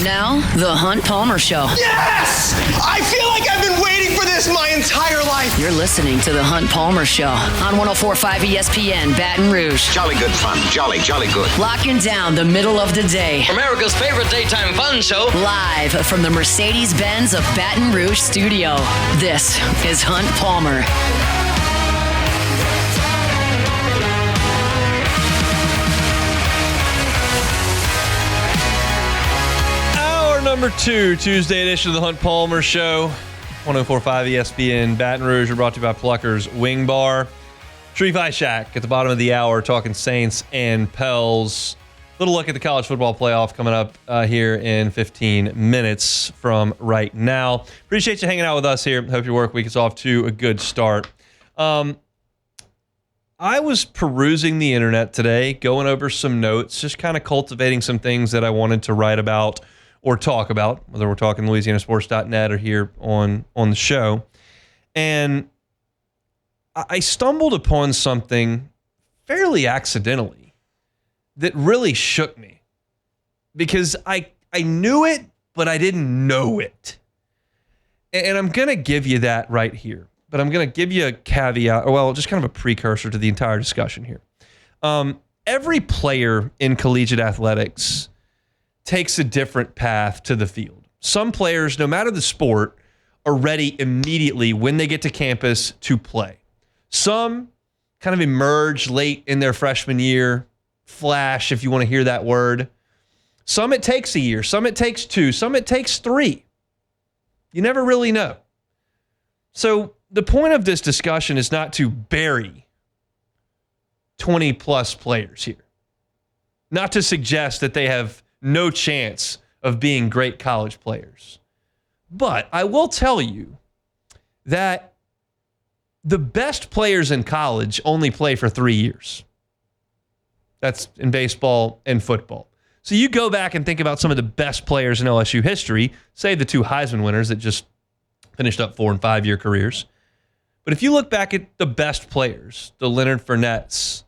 Now, The Hunt Palmer Show. Yes! I feel like I've been waiting for this my entire life. You're listening to The Hunt Palmer Show on 104.5 ESPN Baton Rouge. Jolly good fun. Jolly good. Locking down the middle of the day. America's favorite daytime fun show. Live from the Mercedes-Benz of Baton Rouge studio. This is Hunt Palmer. Number 2, Tuesday edition of the Hunt Palmer Show. 104.5 ESPN Baton Rouge. We're brought to you by Plucker's Wing Bar. Sharief, Ishaq at the bottom of the hour talking Saints and Pels. Little look at the college football playoff coming up here in 15 minutes from right now. Appreciate you hanging out with us here. Hope your work week is off to a good start. I was perusing the internet today, going over some notes, just kind of cultivating some things that I wanted to write about or talk about, whether we're talking LouisianaSports.net or here on the show. And I stumbled upon something fairly accidentally that really shook me because I knew it, but I didn't know it. And I'm going to give you that right here, but I'm going to give you a caveat, well, just kind of a precursor to the entire discussion here. Every player in collegiate athletics takes a different path to the field. Some players, no matter the sport, are ready immediately when they get to campus to play. Some kind of emerge late in their freshman year, flash if you want to hear that word. Some it takes a year, some it takes 2, some it takes 3. You never really know. So the point of this discussion is not to bury 20 plus players here. Not to suggest that they have no chance of being great college players. But I will tell you that the best players in college only play for 3 years. That's in baseball and football. So you go back and think about some of the best players in LSU history, say the 2 Heisman winners that just finished up 4- and 5-year careers. But if you look back at the best players, the Leonard Fournettes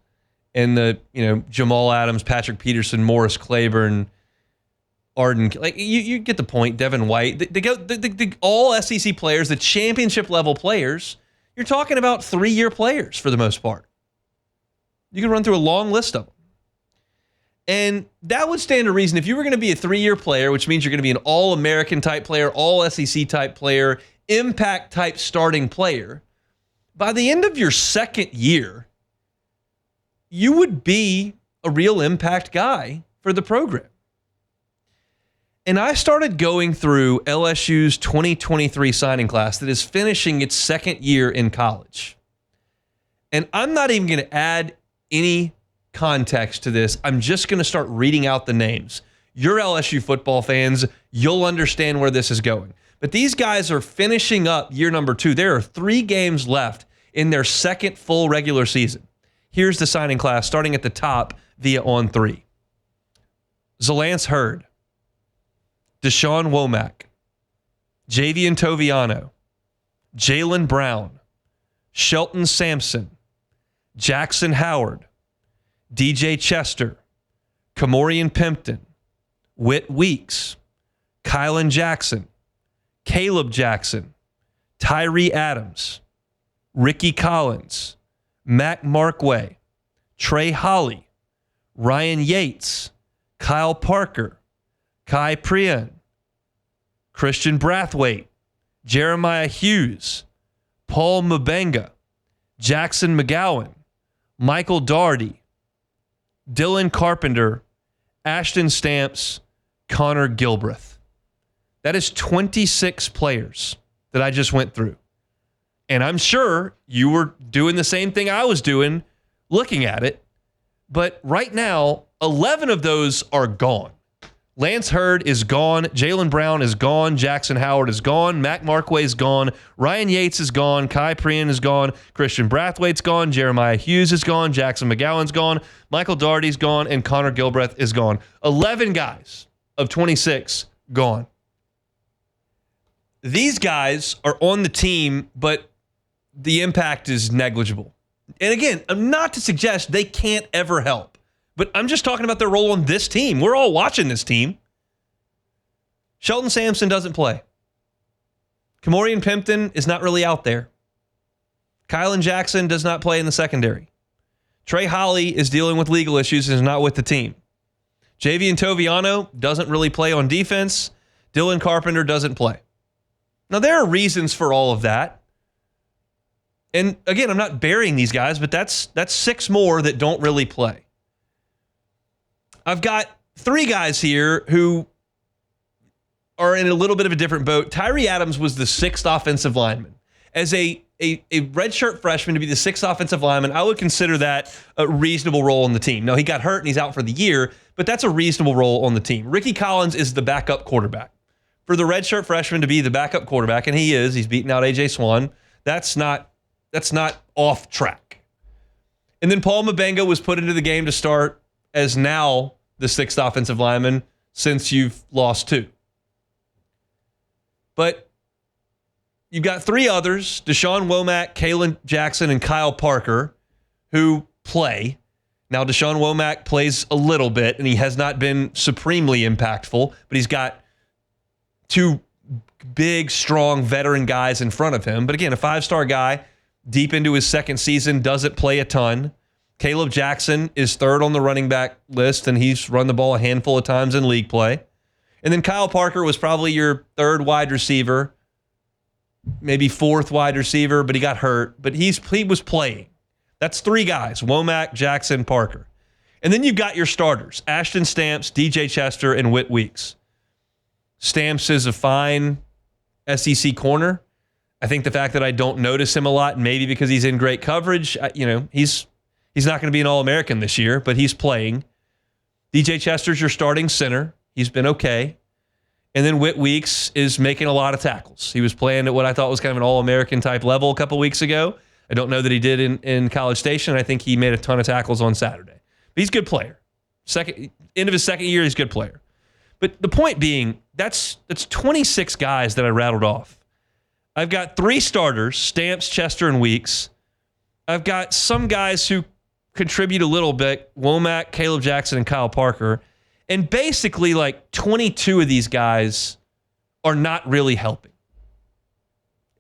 and the Jamal Adams, Patrick Peterson, Morris Claiborne, Arden, like you get the point. Devin White, the all SEC players, the championship level players. You're talking about 3-year players for the most part. You can run through a long list of them, and that would stand to reason if you were going to be a 3-year player, which means you're going to be an All-American type player, All SEC type player, impact type starting player. By the end of your second year, you would be a real impact guy for the program. And I started going through LSU's 2023 signing class that is finishing its second year in college. And I'm not even going to add any context to this. I'm just going to start reading out the names. You're LSU football fans. You'll understand where this is going. But these guys are finishing up year number 2. There are 3 games left in their second full regular season. Here's the signing class starting at the top via On 3. Zalance Hurd, Deshaun Womack, Javian Toviano, Jalen Brown, Shelton Sampson, Jackson Howard, DJ Chester, Kamorian Pimpton, Whit Weeks, Kylan Jackson, Caleb Jackson, Tyree Adams, Ricky Collins, Mac Markway, Trey Holly, Ryan Yates, Kyle Parker, Kai Prian, Christian Brathwaite, Jeremiah Hughes, Paul Mubenga, Jackson McGowan, Michael Daugherty, Dylan Carpenter, Ashton Stamps, Connor Gilbreth. That is 26 players that I just went through. And I'm sure you were doing the same thing I was doing, looking at it. But right now, 11 of those are gone. Lance Hurd is gone. Jalen Brown is gone. Jackson Howard is gone. Mac Markway is gone. Ryan Yates is gone. Kai Prian is gone. Christian Brathwaite's gone. Jeremiah Hughes is gone. Jackson McGowan's gone. Michael Daugherty's gone. And Connor Gilbreth is gone. 11 guys of 26 gone. These guys are on the team, but the impact is negligible. And again, I'm not to suggest they can't ever help. But I'm just talking about their role on this team. We're all watching this team. Shelton Sampson doesn't play. Kamorian Pimpton is not really out there. Kylan Jackson does not play in the secondary. Trey Holly is dealing with legal issues and is not with the team. Javian Toviano doesn't really play on defense. Dylan Carpenter doesn't play. Now, there are reasons for all of that. And again, I'm not burying these guys, but that's 6 more that don't really play. I've got 3 guys here who are in a little bit of a different boat. Tyree Adams was the 6th offensive lineman. As a redshirt freshman to be the 6th offensive lineman, I would consider that a reasonable role on the team. Now, he got hurt and he's out for the year, but that's a reasonable role on the team. Ricky Collins is the backup quarterback. For the redshirt freshman to be the backup quarterback, and he's beating out A.J. Swan, that's not off track. And then Paul Mabenga was put into the game to start as now the 6th offensive lineman since you've lost 2. But you've got 3 others, Deshaun Womack, Kalen Jackson, and Kyle Parker, who play. Now, Deshaun Womack plays a little bit, and he has not been supremely impactful, but he's got 2 big, strong veteran guys in front of him. But again, a 5-star guy, deep into his 2nd season, doesn't play a ton. Caleb Jackson is 3rd on the running back list, and he's run the ball a handful of times in league play. And then Kyle Parker was probably your 3rd wide receiver, maybe 4th wide receiver, but he got hurt. But he was playing. That's 3 guys, Womack, Jackson, Parker. And then you've got your starters, Ashton Stamps, DJ Chester, and Whit Weeks. Stamps is a fine SEC corner. I think the fact that I don't notice him a lot, maybe because he's in great coverage, he's not going to be an All-American this year, but he's playing. DJ Chester's your starting center. He's been okay. And then Whit Weeks is making a lot of tackles. He was playing at what I thought was kind of an All-American type level a couple weeks ago. I don't know that he did in College Station. I think he made a ton of tackles on Saturday. But he's a good player. End of his 2nd year, he's a good player. But the point being, that's 26 guys that I rattled off. I've got 3 starters, Stamps, Chester, and Weeks. I've got some guys who contribute a little bit, Womack, Caleb Jackson, and Kyle Parker. And basically, like 22 of these guys are not really helping.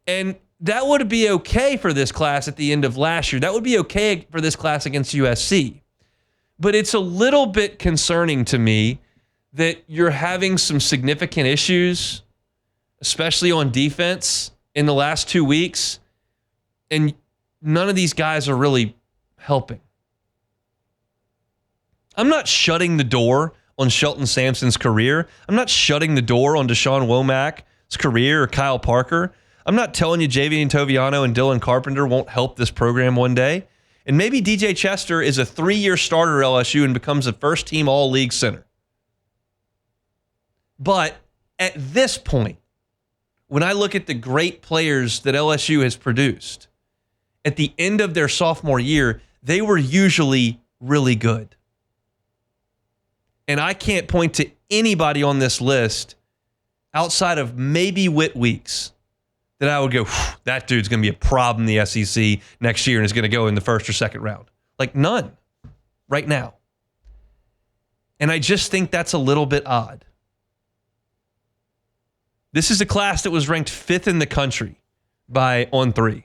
And that would be okay for this class at the end of last year. That would be okay for this class against USC. But it's a little bit concerning to me that you're having some significant issues, especially on defense, in the last 2 weeks, and none of these guys are really helping. I'm not shutting the door on Shelton Sampson's career. I'm not shutting the door on Deshaun Womack's career or Kyle Parker. I'm not telling you Javian Toviano and Dylan Carpenter won't help this program one day. And maybe DJ Chester is a 3-year starter at LSU and becomes a first-team all-league center. But at this point, when I look at the great players that LSU has produced, at the end of their sophomore year, they were usually really good. And I can't point to anybody on this list outside of maybe Whit Weeks that I would go, that dude's going to be a problem in the SEC next year and is going to go in the 1st or 2nd round. Like none right now. And I just think that's a little bit odd. This is a class that was ranked 5th in the country by On3.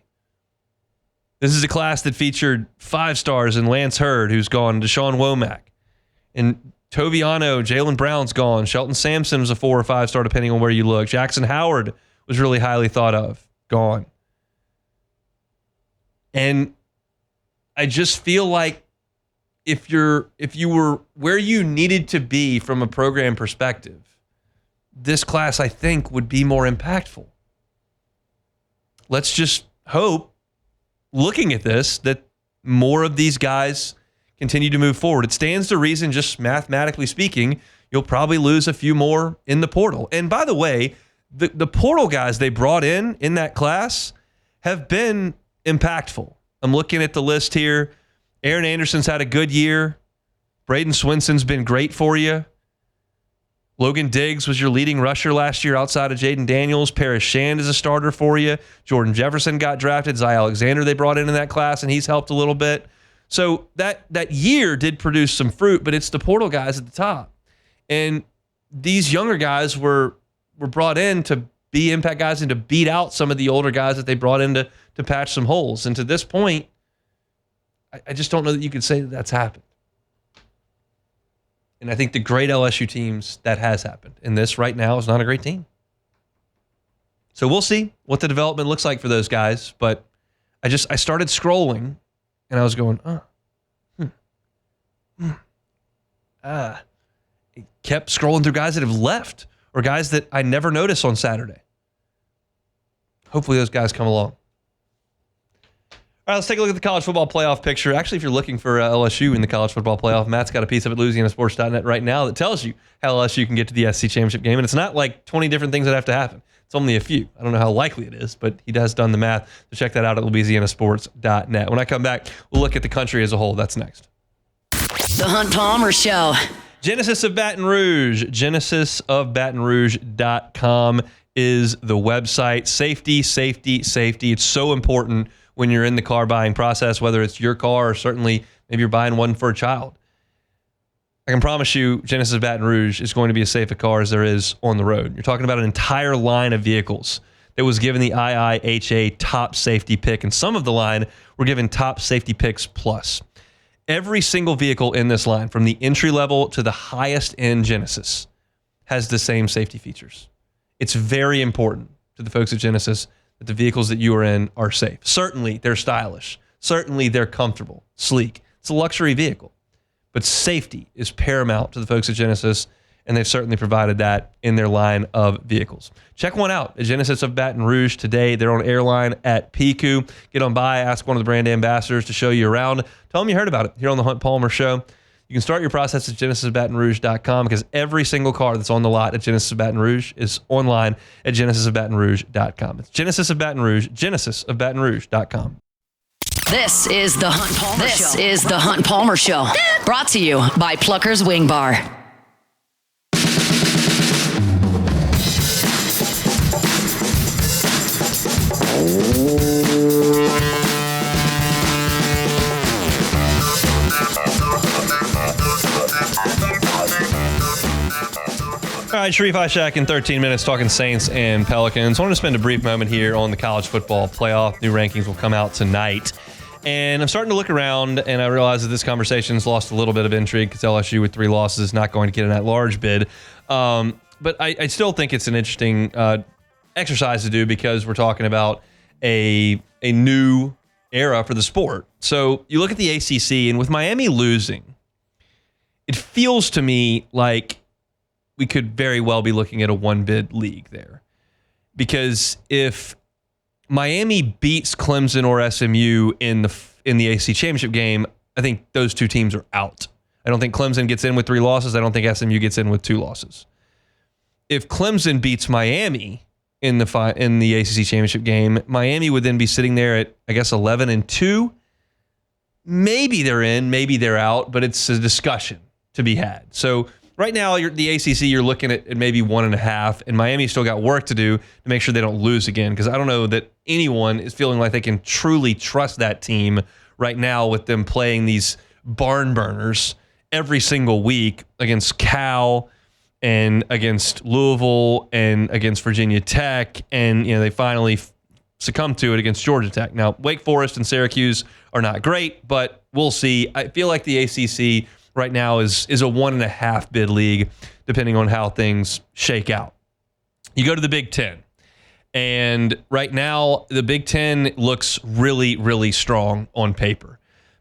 This is a class that featured 5 stars in Lance Hurd, who's gone, Deshaun Womack. And Toviano, Jalen Brown's gone. Shelton Sampson was a 4 or 5 star, depending on where you look. Jackson Howard was really highly thought of, gone. And I just feel like if you were where you needed to be from a program perspective, this class, I think, would be more impactful. Let's just hope, looking at this, that more of these guys continue to move forward. It stands to reason, just mathematically speaking, you'll probably lose a few more in the portal. And by the way, the portal guys they brought in that class have been impactful. I'm looking at the list here. Aaron Anderson's had a good year. Braden Swinson's been great for you. Logan Diggs was your leading rusher last year outside of Jaden Daniels. Paris Shand is a starter for you. Jordan Jefferson got drafted. Zy Alexander they brought in that class, and he's helped a little bit. So that year did produce some fruit, but it's the portal guys at the top. And these younger guys were were brought in to be impact guys and to beat out some of the older guys that they brought in to patch some holes. And to this point, I just don't know that you could say that that's happened. And I think the great LSU teams, that has happened. And this right now is not a great team. So we'll see what the development looks like for those guys. But I started scrolling and I was going, kept scrolling through guys that have left or guys that I never noticed on Saturday. Hopefully those guys come along. All right, let's take a look at the college football playoff picture. Actually, if you're looking for LSU in the college football playoff, Matt's got a piece of it, LouisianaSports.net right now, that tells you how LSU can get to the SEC championship game. And it's not like 20 different things that have to happen. It's only a few. I don't know how likely it is, but he has done the math. So check that out at LouisianaSports.net. When I come back, we'll look at the country as a whole. That's next. The Hunt Palmer Show. Genesis of Baton Rouge. GenesisofBatonRouge.com is the website. Safety, safety, safety. It's so important when you're in the car buying process, whether it's your car or certainly maybe you're buying one for a child. I can promise you Genesis of Baton Rouge is going to be as safe a car as there is on the road. You're talking about an entire line of vehicles that was given the IIHA top safety pick, and some of the line were given top safety picks plus. Every single vehicle in this line, from the entry level to the highest end Genesis, has the same safety features. It's very important to the folks at Genesis that the vehicles that you are in are safe. Certainly, they're stylish. Certainly, they're comfortable, sleek. It's a luxury vehicle. But safety is paramount to the folks at Genesis, and they've certainly provided that in their line of vehicles. Check one out at Genesis of Baton Rouge today. They're on airline at PQ. Get on by, ask one of the brand ambassadors to show you around. Tell them you heard about it here on the Hunt Palmer Show. You can start your process at GenesisofBatonRouge.com because every single car that's on the lot at Genesis of Baton Rouge is online at GenesisofBatonRouge.com. It's Genesis of Baton Rouge, GenesisofBatonRouge.com. This is the Hunt Palmer Show. This is the Hunt Palmer Show. Brought to you by Plucker's Wing Bar. All right, Sharief, Ishaq in 13 minutes talking Saints and Pelicans. I want to spend a brief moment here on the college football playoff. New rankings will come out tonight. And I'm starting to look around, and I realize that this conversation's lost a little bit of intrigue because LSU with 3 losses is not going to get in that large bid. But I still think it's an interesting exercise to do because we're talking about a new era for the sport. So you look at the ACC, and with Miami losing, it feels to me like we could very well be looking at a one-bid league there. Because if Miami beats Clemson or SMU in the ACC championship game, I think those two teams are out. I don't think Clemson gets in with 3 losses. I don't think SMU gets in with 2 losses. If Clemson beats Miami in the ACC championship game, Miami would then be sitting there at, I guess, 11-2. Maybe they're in, maybe they're out, but it's a discussion to be had. So right now, the ACC, you're looking at maybe 1.5, and Miami's still got work to do to make sure they don't lose again, because I don't know that anyone is feeling like they can truly trust that team right now with them playing these barn burners every single week against Cal and against Louisville and against Virginia Tech, and they finally succumbed to it against Georgia Tech. Now, Wake Forest and Syracuse are not great, but we'll see. I feel like the ACC right now is a 1.5 bid league, depending on how things shake out. You go to the Big Ten, and right now the Big Ten looks really, really strong on paper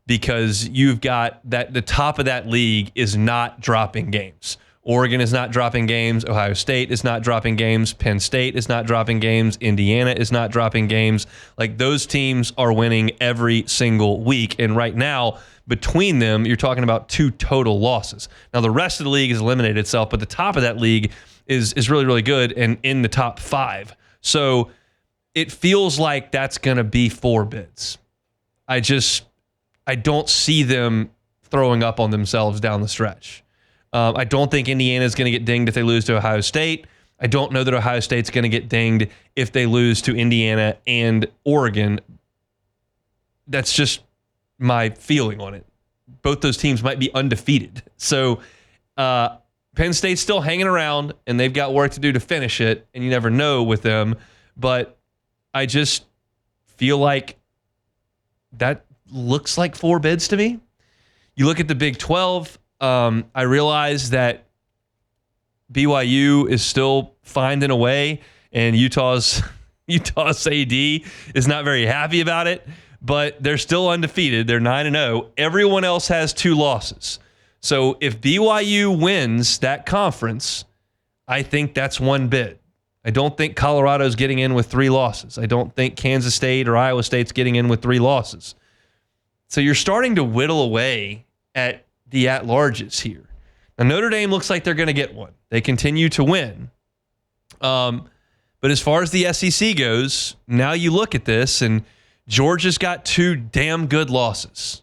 because you've got the top of that league is not dropping games. Oregon is not dropping games. Ohio State is not dropping games. Penn State is not dropping games. Indiana is not dropping games. Like, those teams are winning every single week, and right now, between them, you're talking about 2 total losses. Now, the rest of the league has eliminated itself, but the top of that league is really, really good and in the top 5. So it feels like that's going to be 4 bids. I don't see them throwing up on themselves down the stretch. I don't think Indiana is going to get dinged if they lose to Ohio State. I don't know that Ohio State's going to get dinged if they lose to Indiana and Oregon. That's just my feeling on it. Both those teams might be undefeated. So Penn State's still hanging around, and they've got work to do to finish it, and you never know with them. But I just feel like that looks like 4 bids to me. You look at the Big 12, I realize that BYU is still finding a way, and Utah's AD is not very happy about it, but they're still undefeated. They're 9-0. Everyone else has 2 losses. So if BYU wins that conference, I think that's 1 bid. I don't think Colorado's getting in with 3 losses. I don't think Kansas State or Iowa State's getting in with 3 losses. So you're starting to whittle away at the at-larges here. Now, Notre Dame looks like they're going to get one. They continue to win. But as far as the SEC goes, now you look at this, and Georgia's got 2 damn good losses.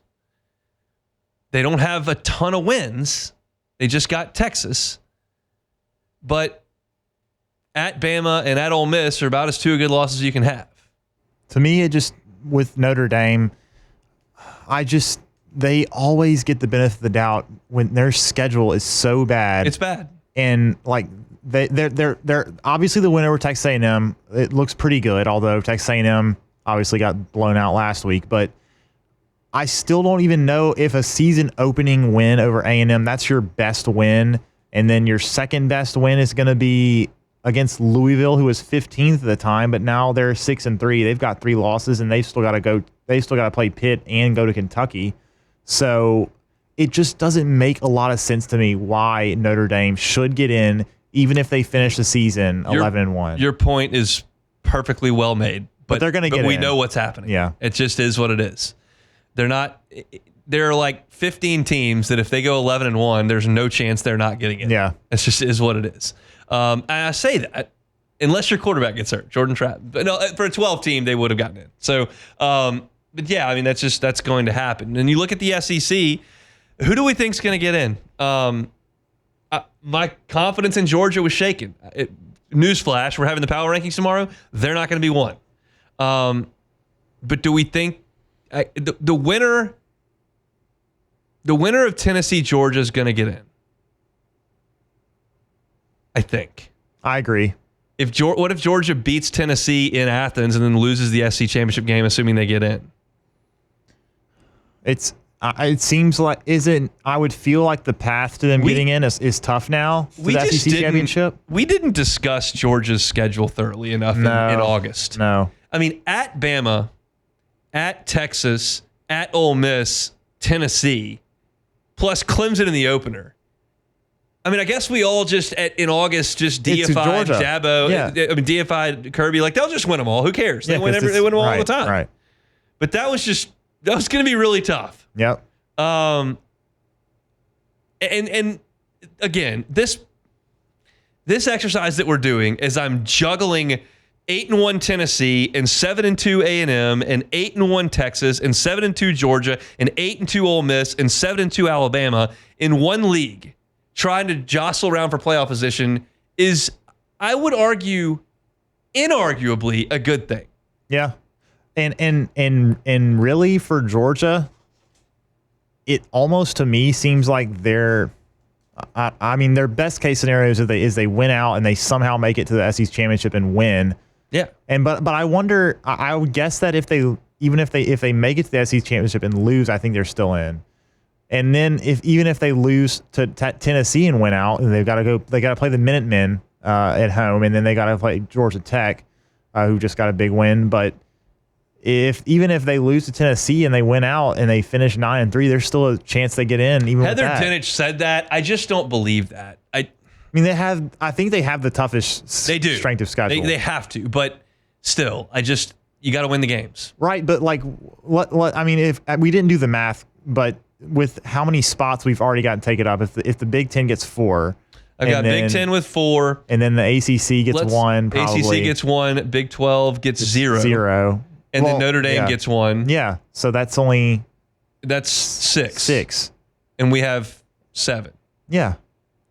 They don't have a ton of wins. They just got Texas. But at Bama and at Ole Miss are about as 2 good losses you can have. To me, it just, with Notre Dame, they always get the benefit of the doubt when their schedule is so bad. It's bad. And like they're obviously the win over Texas A&M. It looks pretty good, although Texas A&M obviously got blown out last week. But I still don't even know if a season opening win over A&M, that's your best win, and then your second best win is going to be against Louisville, who was 15th at the time, but now they're 6-3. They've got 3 losses, and they've still got to go. They still got to play Pitt and go to Kentucky. So it just doesn't make a lot of sense to me why Notre Dame should get in, even if they finish the season 11-1. Your point is perfectly well made, but they're going to get in. But we know what's happening. Yeah, it just is what it is. They're not. There are like 15 teams that if they go 11-1, there's no chance they're not getting in. Yeah, it just is what it is. And I say that unless your quarterback gets hurt, Jordan Trapp. But no, for a 12 team, they would have gotten in. So, but yeah, I mean that's going to happen. And you look at the SEC. Who do we think is going to get in? My confidence in Georgia was shaken. Newsflash: we're having the power rankings tomorrow. They're not going to be one. But do we think the winner of Tennessee Georgia is going to get in? I think. I agree. What if Georgia beats Tennessee in Athens and then loses the SEC championship game, assuming they get in? It seems like I would feel like the path to them getting in is tough now for the SEC championship. We didn't discuss Georgia's schedule thoroughly enough in August. No. I mean, at Bama, at Texas, at Ole Miss, Tennessee, plus Clemson in the opener. I mean, I guess we all just in August just deified Dabo. Yeah. I mean, deified Kirby. Like, they'll just win them all. Who cares? They win them all the time. Right. But that was going to be really tough. Yep. And again, this exercise that we're doing is I'm juggling 8-1 Tennessee and 7-2 A&M and 8-1 Texas and 7-2 Georgia and 8-2 Ole Miss and 7-2 Alabama in one league. Trying to jostle around for playoff position is, I would argue, inarguably a good thing. Yeah. And really for Georgia, it almost to me seems like their best case scenario is they win out and they somehow make it to the SEC championship and win. Yeah. But I wonder, I would guess that if they make it to the SEC championship and lose, I think they're still in. And then even if they lose to Tennessee and win out, and they got to play the Minutemen at home, and then they got to play Georgia Tech, who just got a big win. But even if they lose to Tennessee and they win out and they finish 9-3, there's still a chance they get in. Even Heather with that. Dinich said that. I just don't believe that. I think they have the toughest strength of schedule. They have to, but still, you got to win the games. Right, but like what I mean, if we didn't do the math, but with how many spots we've already gotten taken up, if the Big Ten gets 4, I've got Big Ten with 4, and then the ACC gets 1. Probably ACC gets 1, Big 12 gets 0, and then Notre Dame gets 1. Yeah, so that's 6. 6, and we have 7. Yeah,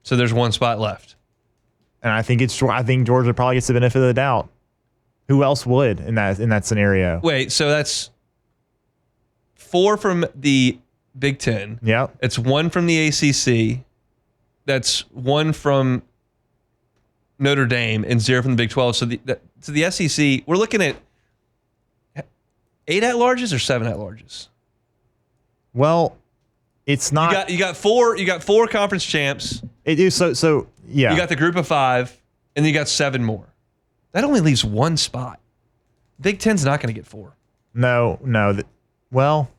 so there's 1 spot left, and I think Georgia probably gets the benefit of the doubt. Who else would in that scenario? Wait, so that's 4 from the Big Ten. Yep. It's 1 from the ACC. That's 1 from Notre Dame and 0 from the Big 12. So the SEC, we're looking at 8 at-larges or 7 at-larges? Well, it's not. You got 4 conference champs. It is so yeah. You got the group of 5, and then you got 7 more. That only leaves 1 spot. Big Ten's not going to get 4. No. Well,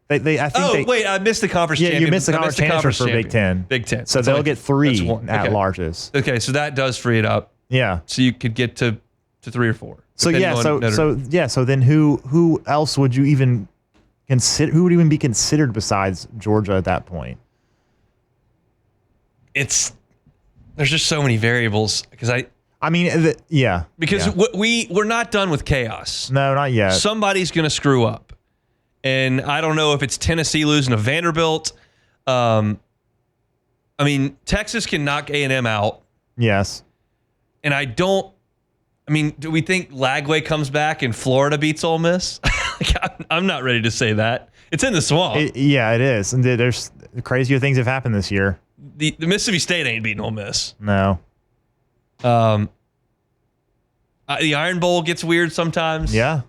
I think. Wait, I missed the conference champion. Yeah, you missed the conference for Big Ten. Big Ten. So they'll get 3 at-larges. Okay, so that does free it up. Yeah. So you could get to 3 or 4. So then who else would you even consider? Who would even be considered besides Georgia at that point? There's just so many variables because we're not done with chaos. No, not yet. Somebody's going to screw up, and I don't know if it's Tennessee losing to Vanderbilt. Texas can knock A&M out. Yes. And do we think Lagway comes back and Florida beats Ole Miss? I'm not ready to say that. It's in the swamp. It is. And there's crazier things have happened this year. The Mississippi State ain't beating Ole Miss. No. The Iron Bowl gets weird sometimes. Yeah.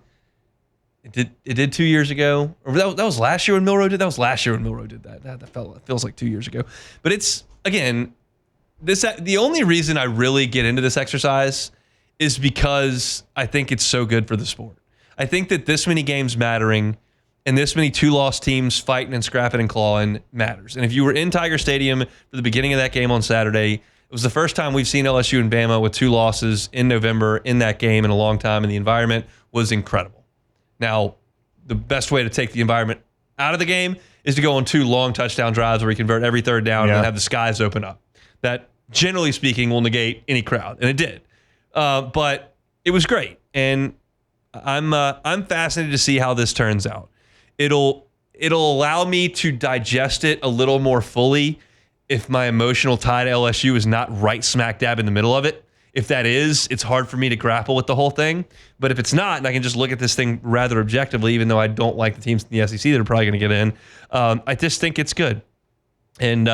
It did 2 years ago. Or that was last year when Milroe did that. Was last year when Milroe did that. That feels like 2 years ago. But it's, again, the only reason I really get into this exercise is because I think it's so good for the sport. I think that this many games mattering and this many 2-loss teams fighting and scrapping and clawing matters. And if you were in Tiger Stadium for the beginning of that game on Saturday, it was the first time we've seen LSU and Bama with 2 losses in November in that game in a long time, and the environment was incredible. Now, the best way to take the environment out of the game is to go on 2 long touchdown drives where you convert every third down and have the skies open up. That, generally speaking, will negate any crowd, and it did. But it was great, and I'm fascinated to see how this turns out. It'll allow me to digest it a little more fully if my emotional tie to LSU is not right smack dab in the middle of it. If that is, it's hard for me to grapple with the whole thing. But if it's not, and I can just look at this thing rather objectively, even though I don't like the teams in the SEC that are probably going to get in, I just think it's good. And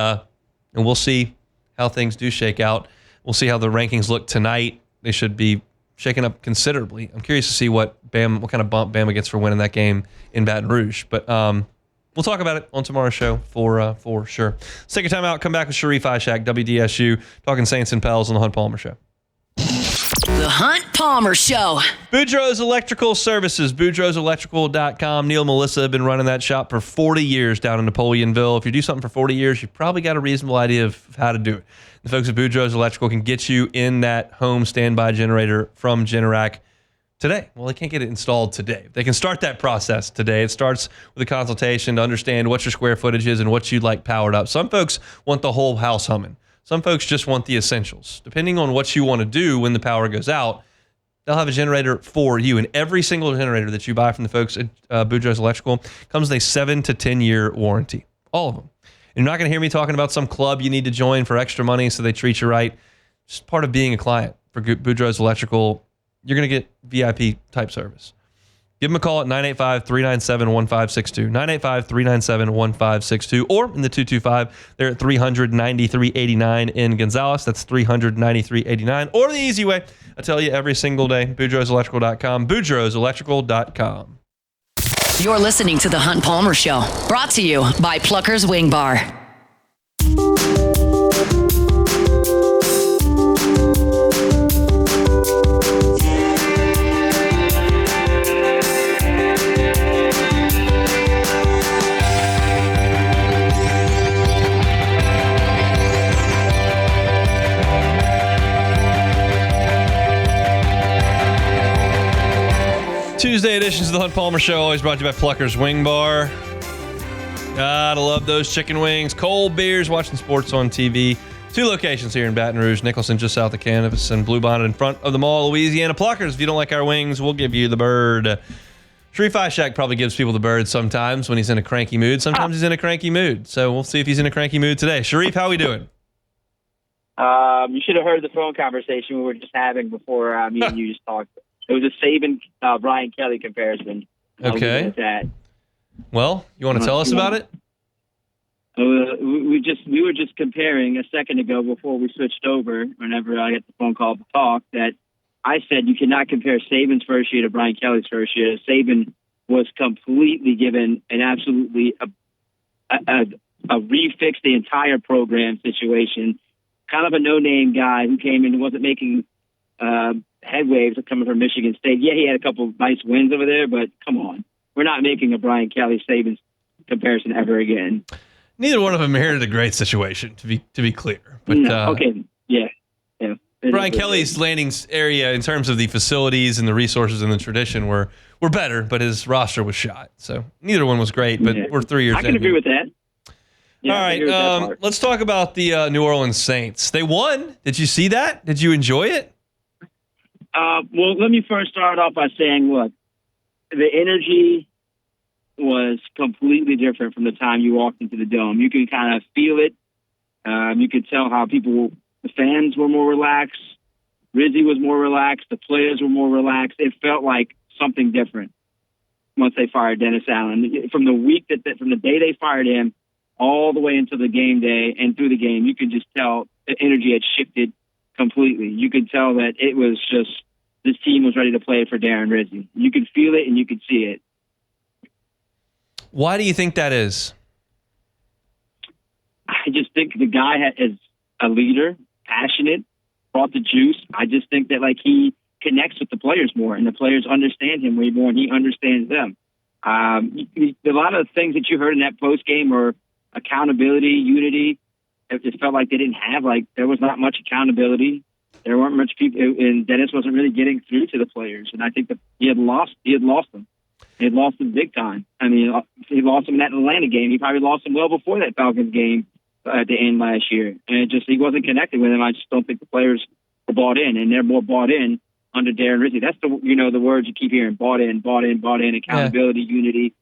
we'll see how things do shake out. We'll see how the rankings look tonight. They should be shaken up considerably. I'm curious to see what kind of bump Bama gets for winning that game in Baton Rouge. But we'll talk about it on tomorrow's show for sure. Let's take a time out. Come back with Sharief, Ishaq, WDSU, talking Saints and Pels on the Hunt Palmer Show. The Hunt Palmer Show. Boudreaux's Electrical Services, boudreauxelectrical.com. Neil and Melissa have been running that shop for 40 years down in Napoleonville. If you do something for 40 years, you've probably got a reasonable idea of how to do it. The folks at Boudreaux's Electrical can get you in that home standby generator from Generac today. Well, they can't get it installed today. They can start that process today. It starts with a consultation to understand what your square footage is and what you'd like powered up. Some folks want the whole house humming. Some folks just want the essentials. Depending on what you want to do when the power goes out, they'll have a generator for you. And every single generator that you buy from the folks at Boudreaux's Electrical comes with a 7 to 10 year warranty. All of them. And you're not going to hear me talking about some club you need to join for extra money so they treat you right. Just part of being a client for Boudreaux's Electrical. You're going to get VIP type service. Give them a call at 985-397-1562, 985-397-1562, or in the 225, they're at 393.89 in Gonzales. That's 393.89, or the easy way, I tell you every single day, boudreauxelectrical.com, boudreauxelectrical.com. You're listening to The Hunt Palmer Show, brought to you by Plucker's Wing Bar. Tuesday editions of the Hunt Palmer Show, always brought to you by Plucker's Wing Bar. Gotta love those chicken wings, cold beers, watching sports on TV. 2 locations here in Baton Rouge, Nicholson just south of Canvas, and Bluebonnet in front of the mall, Louisiana. Pluckers, if you don't like our wings, we'll give you the bird. Sharief Ishaq probably gives people the bird sometimes when he's in a cranky mood. Sometimes he's in a cranky mood. So we'll see if he's in a cranky mood today. Sharief, how we doing? You should have heard the phone conversation we were just having before me and you just talked. It was a Saban Brian Kelly comparison. Okay. Well, you want to tell us about it? We were just comparing a second ago before we switched over. Whenever I get the phone call to talk, that I said you cannot compare Saban's first year to Brian Kelly's first year. Saban was completely given an absolutely a refix the entire program situation. Kind of a no-name guy who came in and wasn't making headwaves coming from Michigan State. Yeah, he had a couple of nice wins over there, but come on, we're not making a Brian Kelly Saban comparison ever again. Neither one of them inherited a great situation, to be clear. But no, okay, yeah. Brian Kelly's landing area in terms of the facilities and the resources and the tradition were better, but his roster was shot. So neither one was great, but we're 3 years in. I can agree with that. Yeah, all right, let's talk about the New Orleans Saints. They won. Did you see that? Did you enjoy it? Well, let me first start off by saying, look, the energy was completely different from the time you walked into the Dome. You can kind of feel it. You could tell how the fans were more relaxed. Rizzy was more relaxed. The players were more relaxed. It felt like something different once they fired Dennis Allen. From the day they fired him all the way into the game day and through the game, you could just tell the energy had shifted completely. You could tell that it was just this team was ready to play for Darren Rizzi. You could feel it and you could see it. Why do you think that is? I just think the guy is a leader, passionate, brought the juice. I just think that he connects with the players more, and the players understand him way more, and he understands them. A lot of the things that you heard in that post game were accountability, unity. It just felt like they didn't have there was not much accountability. There weren't much people, and Dennis wasn't really getting through to the players. And I think that he had lost them. He had lost them big time. I mean, he lost them in that Atlanta game. He probably lost them well before that Falcons game at the end last year. And he wasn't connected with him. I just don't think the players were bought in, and they're more bought in under Darren Rizzi. That's the words you keep hearing: bought in, accountability, unity.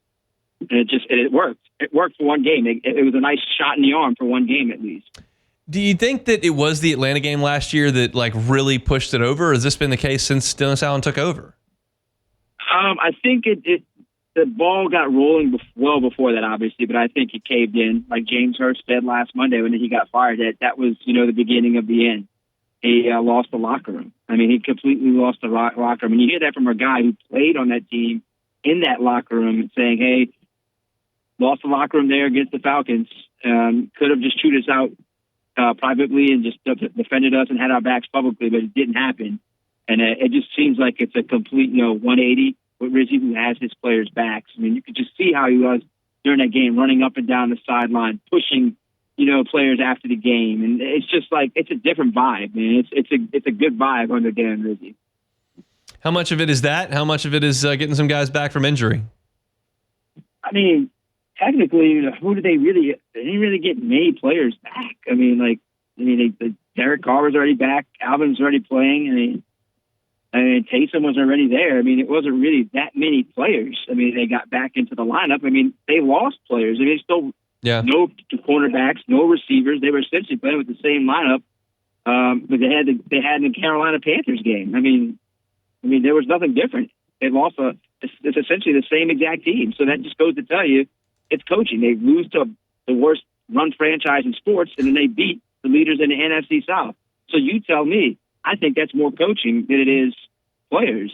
And it worked. It worked for one game. It was a nice shot in the arm for one game at least. Do you think that it was the Atlanta game last year that really pushed it over, or has this been the case since Dennis Allen took over? I think the ball got rolling well before that, obviously, but I think it caved in. Like James Hurst said last Monday when he got fired, that was the beginning of the end. He lost the locker room. I mean, he completely lost the locker room. And you hear that from a guy who played on that team in that locker room saying, hey, lost the locker room there against the Falcons. Could have just chewed us out privately and just defended us and had our backs publicly, but it didn't happen. And it just seems like it's a complete 180 with Rizzi, who has his players' backs. I mean, you could just see how he was during that game, running up and down the sideline, pushing players after the game, and it's just it's a different vibe, man. It's a good vibe under Darren Rizzi. How much of it is that? How much of it is getting some guys back from injury? I mean, technically, who did they really? They didn't really get many players back. I mean, Derek Carr was already back. Alvin's already playing. I mean, Taysom was already there. I mean, it wasn't really that many players. I mean, they got back into the lineup. I mean, they lost players. I mean, still no cornerbacks, no receivers. They were essentially playing with the same lineup, but they had the Carolina Panthers game. I mean, there was nothing different. They lost it's essentially the same exact team. So that just goes to tell you, it's coaching. They lose to the worst run franchise in sports, and then they beat the leaders in the NFC South. So you tell me. I think that's more coaching than it is players.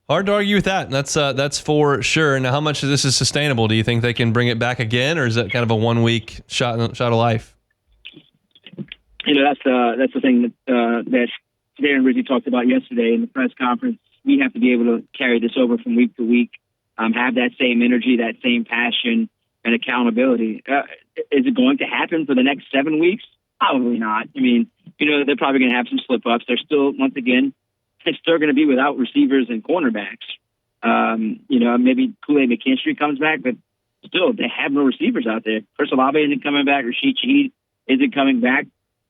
Hard to argue with that. That's for sure. Now, how much of this is sustainable? Do you think they can bring it back again, or is that kind of a 1 week shot of life? That's the thing that Darren Rizzi talked about yesterday in the press conference. We have to be able to carry this over from week to week, have that same energy, that same passion, and accountability. Is it going to happen for the next 7 weeks? Probably not. I mean, they're probably going to have some slip-ups. They're still, once again, they're going to be without receivers and cornerbacks. Maybe Kool-Aid McKinstry comes back, but still, they have no receivers out there. Chris Olave isn't coming back. Rashid Shaheed isn't coming back.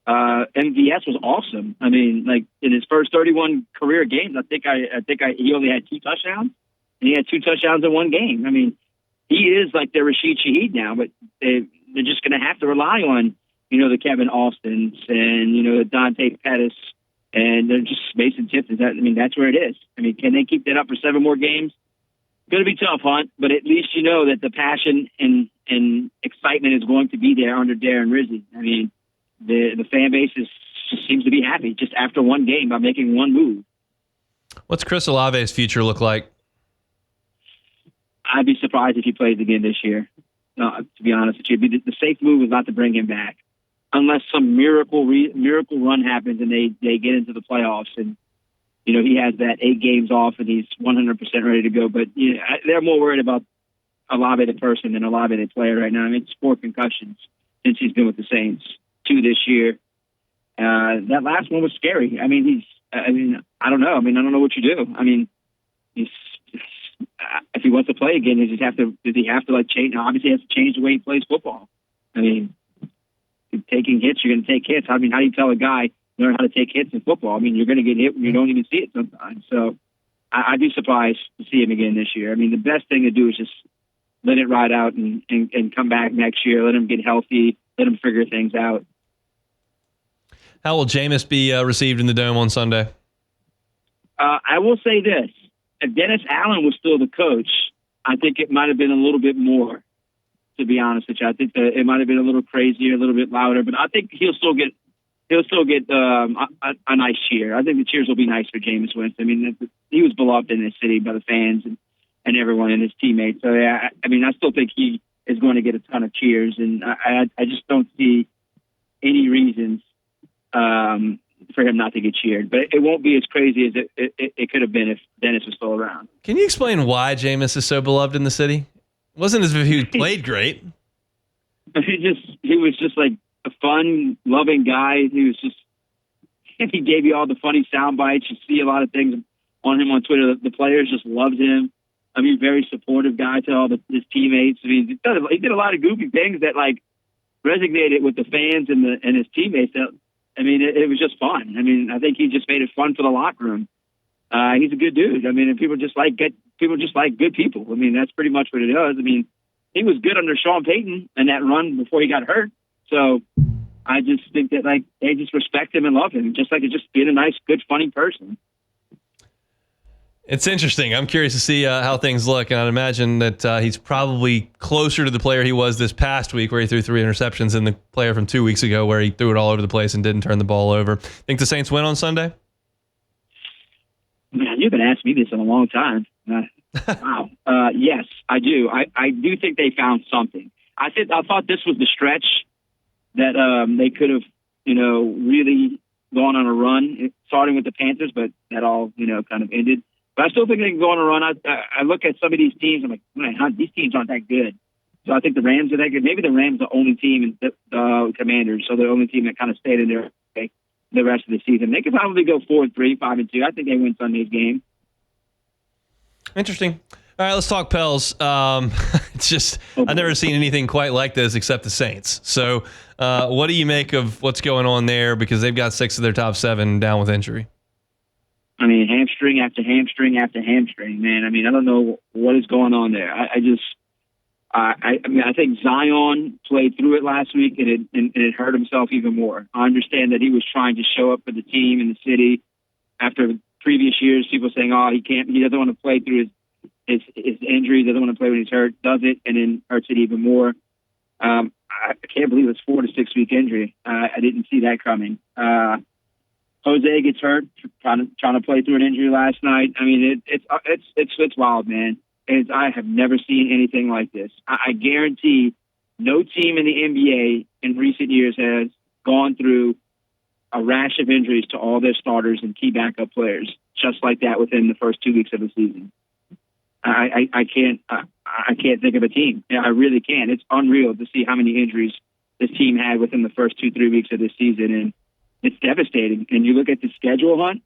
MVS was awesome. I mean, in his first 31 career games, I think he only had 2 touchdowns, and he had 2 touchdowns in one game. I mean, he is like their Rashid Shaheed now, but they're just going to have to rely on the Kevin Austins and, the Dante Pettis, and they're just Mason Tipton. I mean, that's where it is. I mean, can they keep that up for 7 more games? Going to be tough, Hunt, but at least you know that the passion and excitement is going to be there under Darren Rizzi. I mean, the fan base just seems to be happy just after one game by making one move. What's Chris Olave's future look like? I'd be surprised if he plays again this year, to be honest with you. The safe move is not to bring him back unless some miracle run happens and they get into the playoffs and, he has that 8 games off and he's 100% ready to go. But they're more worried about Olave the person than Olave the player right now. I mean, it's 4 concussions since he's been with the Saints, 2 this year. That last one was scary. I mean, I don't know. I don't know what you do. I mean, if he wants to play again, does he have to change? Obviously, he has to change the way he plays football. I mean, taking hits, you're going to take hits. I mean, how do you tell a guy learn how to take hits in football? I mean, you're going to get hit when you don't even see it sometimes. So I'd be surprised to see him again this year. I mean, the best thing to do is just let it ride out and come back next year. Let him get healthy. Let him figure things out. How will Jameis be received in the Dome on Sunday? I will say this. If Dennis Allen was still the coach, I think it might have been a little bit more, to be honest with you. I think that it might have been a little crazier, a little bit louder, but I think he'll still get a nice cheer. I think the cheers will be nice for Jameis Winston. I mean, he was beloved in this city by the fans and everyone and his teammates. So, yeah, I still think he is going to get a ton of cheers, and I just don't see any reasons for him not to get cheered. But it won't be as crazy as it could have been if Dennis was still around. Can you explain why Jameis is so beloved in the city? It wasn't as if he played great. He was just like a fun, loving guy. He gave you all the funny sound bites. You see a lot of things on him on Twitter. The players just loved him. I mean, very supportive guy to all his teammates. I mean, he did a lot of goofy things that resonated with the fans and his teammates. I mean, it was just fun. I mean, I think he just made it fun for the locker room. He's a good dude. I mean, and people just like good people. I mean, that's pretty much what it is. I mean, he was good under Sean Payton and that run before he got hurt. So I just think that they just respect him and love him, just being a nice, good, funny person. It's interesting. I'm curious to see how things look, and I'd imagine that he's probably closer to the player he was this past week, where he threw 3 interceptions, than the player from 2 weeks ago, where he threw it all over the place and didn't turn the ball over. Think the Saints win on Sunday? Man, you've been asking me this in a long time. Wow. Yes, I do. I do think they found something. I thought this was the stretch that they could have, really gone on a run, starting with the Panthers, but that all, kind of ended. But I still think they can go on a run. I look at some of these teams, I'm like, man, these teams aren't that good. So I think the Rams are that good. Maybe the Rams are the only team, and the Commanders, so the only team that kind of stayed in there the rest of the season. They could probably go 4-3, 5-2. I think they win Sunday's game. Interesting. All right, let's talk Pels. It's just, I've never seen anything quite like this except the Saints. So what do you make of what's going on there? Because they've got 6 of their top 7 down with injury. I mean, hamstring after hamstring after hamstring, man. I mean, I don't know what is going on there. I think Zion played through it last week, and it hurt himself even more. I understand that he was trying to show up for the team in the city after previous years. People saying, he doesn't want to play through his injury, doesn't want to play when he's hurt, does it, and then hurts it even more. I can't believe it's 4 to 6 week injury. I didn't see that coming. Jose gets hurt trying to play through an injury last night. I mean, it's wild, man. I have never seen anything like this. I guarantee no team in the NBA in recent years has gone through a rash of injuries to all their starters and key backup players just like that within the first 2 weeks of the season. I can't think of a team. I really can't. It's unreal to see how many injuries this team had within the first 2-3 weeks of the season, and it's devastating. And you look at the schedule, Hunt,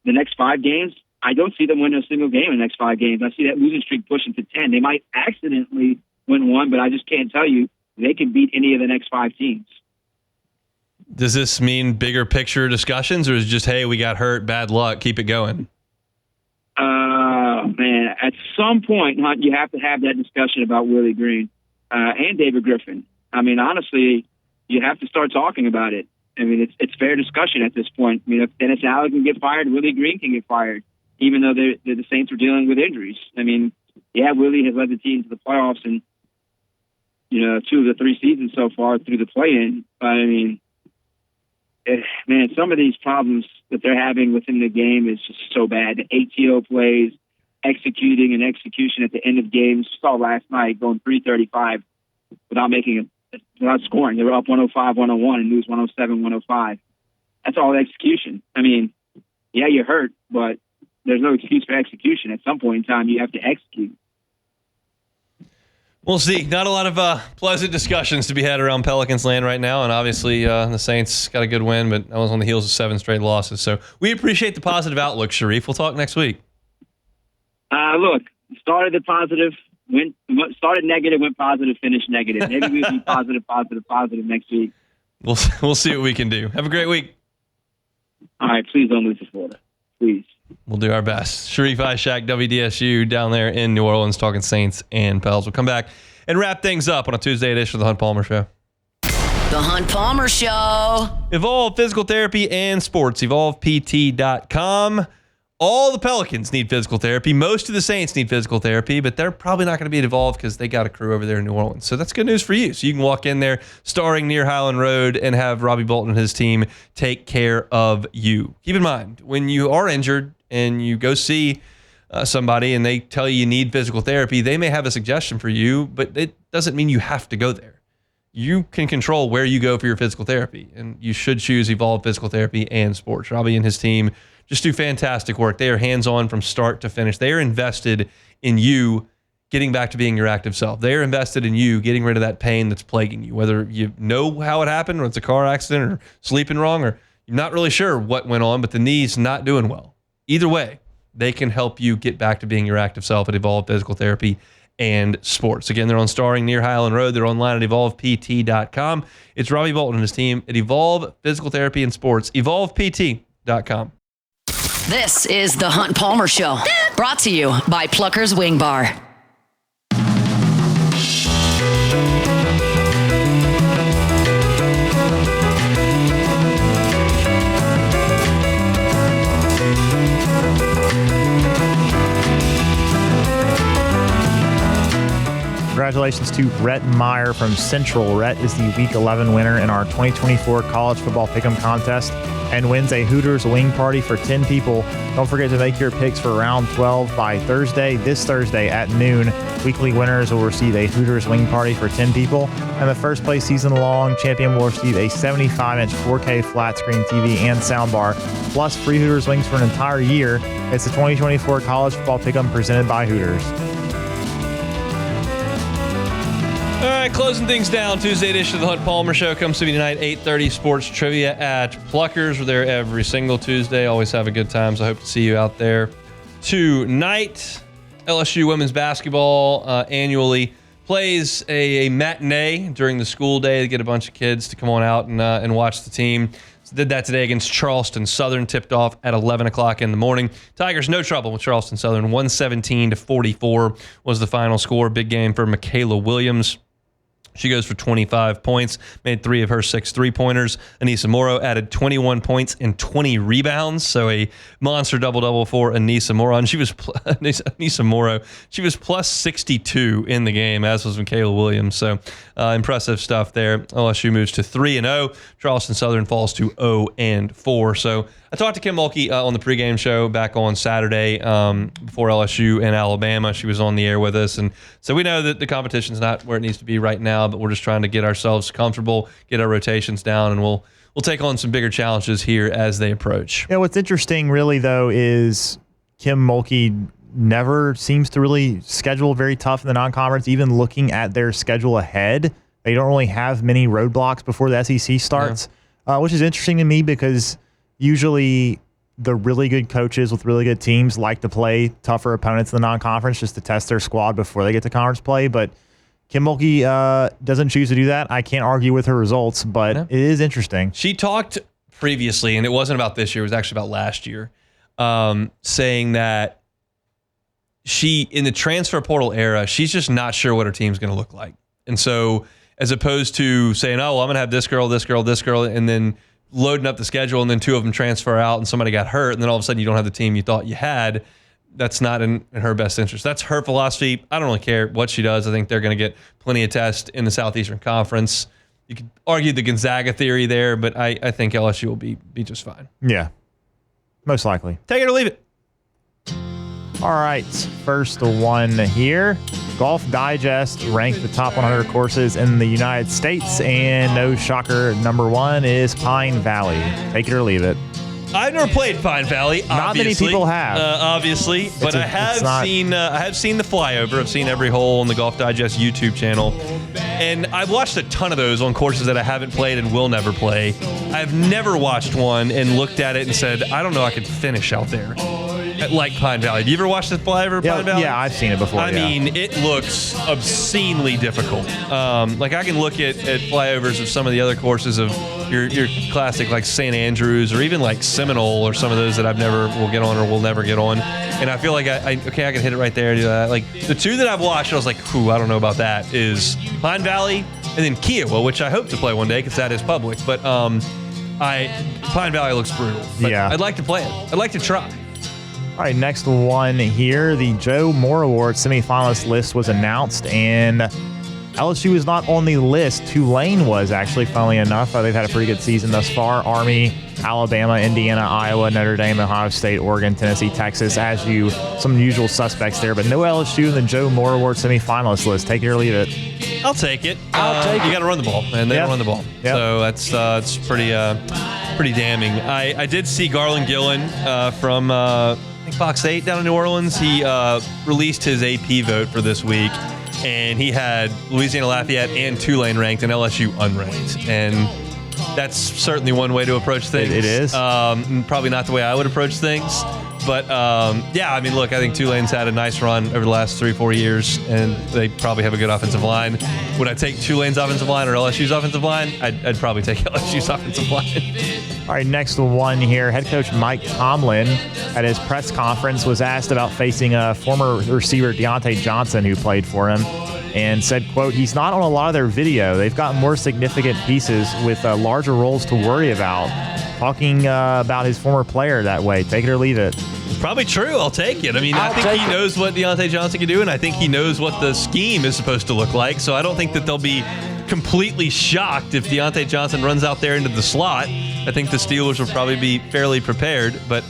the next 5 games, I don't see them win a single game in the next 5 games. I see that losing streak pushing to 10. They might accidentally win one, but I just can't tell you they can beat any of the next 5 teams. Does this mean bigger picture discussions, or is it just, hey, we got hurt, bad luck, keep it going? Man, at some point, Hunt, you have to have that discussion about Willie Green and David Griffin. I mean, honestly, you have to start talking about it. I mean, it's fair discussion at this point. I mean, if Dennis Allen can get fired, Willie Green can get fired, even though the Saints are dealing with injuries. I mean, Willie has led the team to the playoffs in, 2 of the 3 seasons so far through the play-in. But, I mean, man, some of these problems that they're having within the game is just so bad. The ATO plays, execution at the end of games. Saw last night going 335 without scoring. They were up 105-101 and lose 107-105. That's all execution. I mean, yeah, you're hurt, but there's no excuse for execution. At some point in time, you have to execute. We'll see. Not a lot of pleasant discussions to be had around Pelicans land right now, and obviously the Saints got a good win, but that was on the heels of 7 straight losses. So we appreciate the positive outlook, Sharief. We'll talk next week. Look, started negative, went positive, finished negative. Maybe we'll be positive next week. We'll see what we can do. Have a great week. All right, please don't lose to Florida. Please. We'll do our best. Sharief Ishaq, WDSU, down there in New Orleans, talking Saints and Pels. We'll come back and wrap things up on a Tuesday edition of the Hunt Palmer Show. The Hunt Palmer Show. Evolve Physical Therapy and Sports. EvolvePT.com. All the Pelicans need physical therapy. Most of the Saints need physical therapy, but they're probably not going to be involved because they got a crew over there in New Orleans. So that's good news for you. So you can walk in there starring near Highland Road and have Robbie Bolton and his team take care of you. Keep in mind, when you are injured and you go see somebody and they tell you need physical therapy, they may have a suggestion for you, but it doesn't mean you have to go there. You can control where you go for your physical therapy, and you should choose Evolve Physical Therapy and Sports. Robbie and his team just do fantastic work. They are hands-on from start to finish. They are invested in you getting back to being your active self. They are invested in you getting rid of that pain that's plaguing you, whether you know how it happened or it's a car accident or sleeping wrong or you're not really sure what went on, but the knee's not doing well. Either way, they can help you get back to being your active self at Evolve Physical Therapy and Sports. Again, they're on Starring near Highland Road. They're online at EvolvePT.com. It's Robbie Bolton and his team at Evolve Physical Therapy and Sports. EvolvePT.com. This is the Hunt Palmer Show, brought to you by Plucker's Wing Bar. Congratulations to Rhett Meyer from Central. Rhett is the Week 11 winner in our 2024 College Football Pick'em Contest and wins a Hooters wing party for 10 people. Don't forget to make your picks for round 12 by Thursday. This Thursday at noon, weekly winners will receive a Hooters wing party for 10 people, and the first place season-long champion will receive a 75-inch 4K flat-screen TV and soundbar, plus free Hooters wings for an entire year. It's the 2024 College Football Pick'em presented by Hooters. All right, closing things down. Tuesday edition of the Hunt Palmer Show comes to me tonight, 8:30 Sports Trivia at Pluckers. We're there every single Tuesday. Always have a good time, so I hope to see you out there tonight. LSU women's basketball annually plays a matinee during the school day to get a bunch of kids to come on out and watch the team. So did that today against Charleston Southern, tipped off at 11 o'clock in the morning. Tigers, no trouble with Charleston Southern. 117-44 was the final score. Big game for Michaela Williams. She goes for 25 points, made 3 of her 6 three-pointers. Anissa Morrow added 21 points and 20 rebounds, so a monster double-double for Anissa Morrow. And Anissa Morrow, she was plus 62 in the game, as was Michaela Williams. So impressive stuff there. LSU moves to 3-0. Charleston Southern falls to 0-4. So I talked to Kim Mulkey on the pregame show back on Saturday before LSU and Alabama. She was on the air with us. And so we know that the competition's not where it needs to be right now, but we're just trying to get ourselves comfortable, get our rotations down, and we'll take on some bigger challenges here as they approach. Yeah, what's interesting really, though, is Kim Mulkey never seems to really schedule very tough in the non-conference. Even looking at their schedule ahead, they don't really have many roadblocks before the SEC starts, which is interesting to me because usually the really good coaches with really good teams like to play tougher opponents in the non-conference just to test their squad before they get to conference play. But Kim Mulkey doesn't choose to do that. I can't argue with her results, but it is interesting. She talked previously, and it wasn't about this year, it was actually about last year, saying that she, in the transfer portal era, she's just not sure what her team's going to look like. And so as opposed to saying, oh, well, I'm going to have this girl, and then loading up the schedule, and then 2 of them transfer out and somebody got hurt, and then all of a sudden you don't have the team you thought you had. that's not in her best interest. That's her philosophy. I don't really care what she does. I think they're going to get plenty of tests in the Southeastern Conference. You could argue the Gonzaga theory there, but I think LSU will be just fine. Yeah, most likely. Take it or leave it. All right, first one here. Golf Digest ranked the top 100 courses in the United States, and no shocker, number 1 is Pine Valley. Take it or leave it. I've never played Pine Valley. Not many people have. Obviously, but I have seen the flyover. I've seen every hole on the Golf Digest YouTube channel, and I've watched a ton of those on courses that I haven't played and will never play. I've never watched one and looked at it and said, I don't know, I could finish out there. Like Pine Valley. Have you ever watched the flyover of Pine Valley? Yeah, I've seen it before. I mean, it looks obscenely difficult. Like I can look at flyovers of some of the other courses of your classic like St. Andrews or even like Seminole or some of those that I've never will get on or will never get on. And I feel like I can hit it right there and do that. Like the two that I've watched, I was like, I don't know about that, is Pine Valley and then Kiowa, which I hope to play one day because that is public. But Pine Valley looks brutal. But yeah. I'd like to play it. I'd like to try. All right, next one here. The Joe Moore Award semifinalist list was announced, and LSU is not on the list. Tulane was, actually, funnily enough. They've had a pretty good season thus far. Army, Alabama, Indiana, Iowa, Notre Dame, Ohio State, Oregon, Tennessee, Texas, some usual suspects there. But no LSU in the Joe Moore Award semifinalist list. Take it or leave it. I'll take it. You got to run the ball, man. They don't run the ball. Yep. So that's pretty damning. I did see Garland Gillen from I think Fox 8 down in New Orleans. He released his AP vote for this week, and he had Louisiana Lafayette and Tulane ranked and LSU unranked. And that's certainly one way to approach things. It is. Probably not the way I would approach things. But, I mean, look, I think Tulane's had a nice run over the last 3-4 years, and they probably have a good offensive line. Would I take Tulane's offensive line or LSU's offensive line? I'd probably take LSU's offensive line. All right, next one here. Head coach Mike Tomlin at his press conference was asked about facing a former receiver, Deontay Johnson, who played for him, and said, quote, he's not on a lot of their video. They've got more significant pieces with larger roles to worry about. Talking about his former player that way. Take it or leave it. Probably true. I'll take it. I mean, I think he knows what Deontay Johnson can do, and I think he knows what the scheme is supposed to look like. So I don't think that they'll be completely shocked if Deontay Johnson runs out there into the slot. I think the Steelers will probably be fairly prepared. But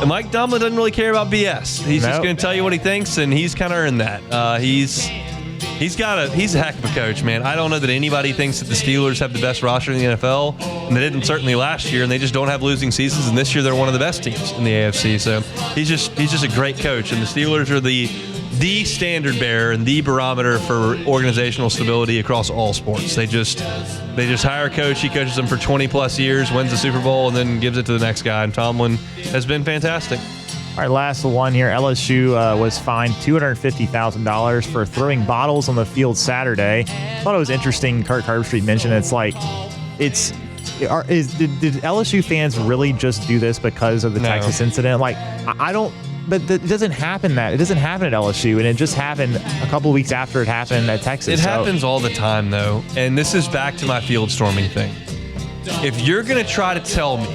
Mike Tomlin doesn't really care about BS. He's just going to tell you what he thinks, and he's kind of earned that. He's a heck of a coach, man. I don't know that anybody thinks that the Steelers have the best roster in the NFL, and they didn't certainly last year, and they just don't have losing seasons, and this year they're one of the best teams in the AFC. So he's just a great coach, and the Steelers are the standard bearer and the barometer for organizational stability across all sports. They just hire a coach, he coaches them for 20 plus years, wins the Super Bowl, and then gives it to the next guy. And Tomlin has been fantastic. All right, last one here. LSU was fined $250,000 for throwing bottles on the field Saturday. I thought it was interesting. Kirk Herbstreit mentioned did LSU fans really just do this because of the Texas incident? Like, I don't. But it doesn't happen at LSU, and it just happened a couple of weeks after it happened at Texas. It happens all the time, though, and this is back to my field storming thing. If you're going to try to tell me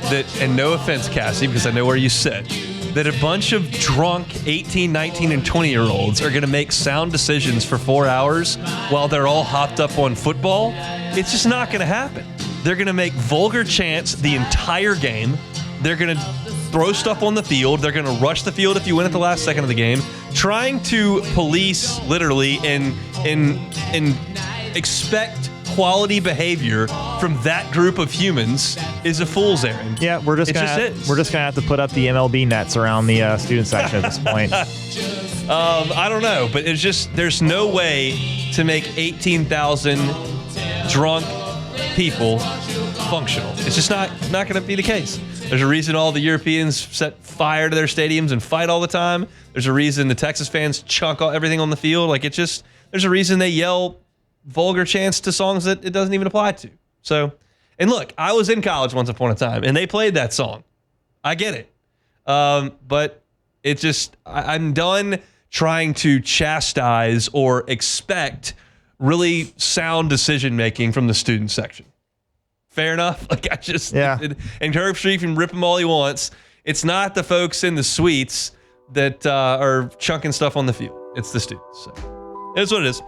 that, and no offense, Cassie, because I know where you sit, that a bunch of drunk 18, 19, and 20-year-olds are going to make sound decisions for 4 hours while they're all hopped up on football, it's just not going to happen. They're going to make vulgar chants the entire game. They're going to throw stuff on the field. They're going to rush the field if you win at the last second of the game. Trying to police, literally, and expect quality behavior from that group of humans is a fool's errand. Yeah, we're just gonna have to put up the MLB nets around the student section at this point. I don't know, but it's just there's no way to make 18,000 drunk people functional. It's just not going to be the case. There's a reason all the Europeans set fire to their stadiums and fight all the time. There's a reason the Texas fans chunk everything on the field. Like, it's just, there's a reason they yell vulgar chants to songs that it doesn't even apply to. So, and look, I was in college once upon a time, and they played that song. I get it. But it's just, I'm done trying to chastise or expect really sound decision-making from the student section. Fair enough. Like, and Sharief can rip him all he wants. It's not the folks in the suites that are chunking stuff on the field. It's the students. So it is what it is.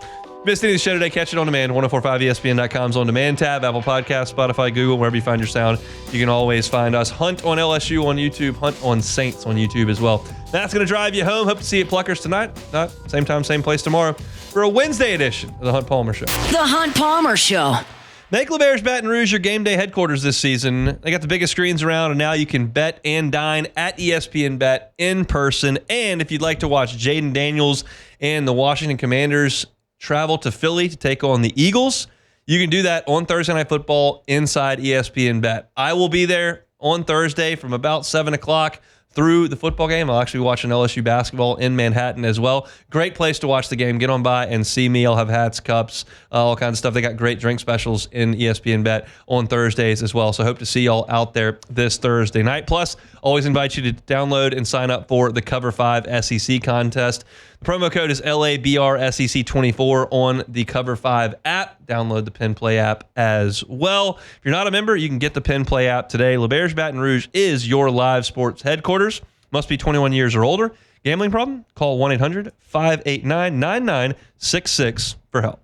Missed any of the show today, catch it on demand. 1045ESPN.com's on demand tab, Apple Podcasts, Spotify, Google, wherever you find your sound. You can always find us. Hunt on LSU on YouTube, Hunt on Saints on YouTube as well. That's going to drive you home. Hope to see you at Pluckers tonight. Not same time, same place tomorrow for a Wednesday edition of the Hunt Palmer Show. The Hunt Palmer Show. Make LeBare's Baton Rouge your game day headquarters this season. They got the biggest screens around, and now you can bet and dine at ESPN Bet in person. And if you'd like to watch Jaden Daniels and the Washington Commanders travel to Philly to take on the Eagles, you can do that on Thursday Night Football inside ESPN Bet. I will be there on Thursday from about 7 o'clock through the football game. I'll actually be watching LSU basketball in Manhattan as well. Great place to watch the game. Get on by and see me. I'll have hats, cups, all kinds of stuff. They got great drink specials in ESPN Bet on Thursdays as well. So hope to see y'all out there this Thursday night. Plus, always invite you to download and sign up for the Cover 5 SEC contest. The promo code is LABRSEC24 on the Cover 5 app. Download the Pin Play app as well. If you're not a member, you can get the Pin Play app today. LeBare's Baton Rouge is your live sports headquarters. Must be 21 years or older. Gambling problem? Call 1-800-589-9966 for help.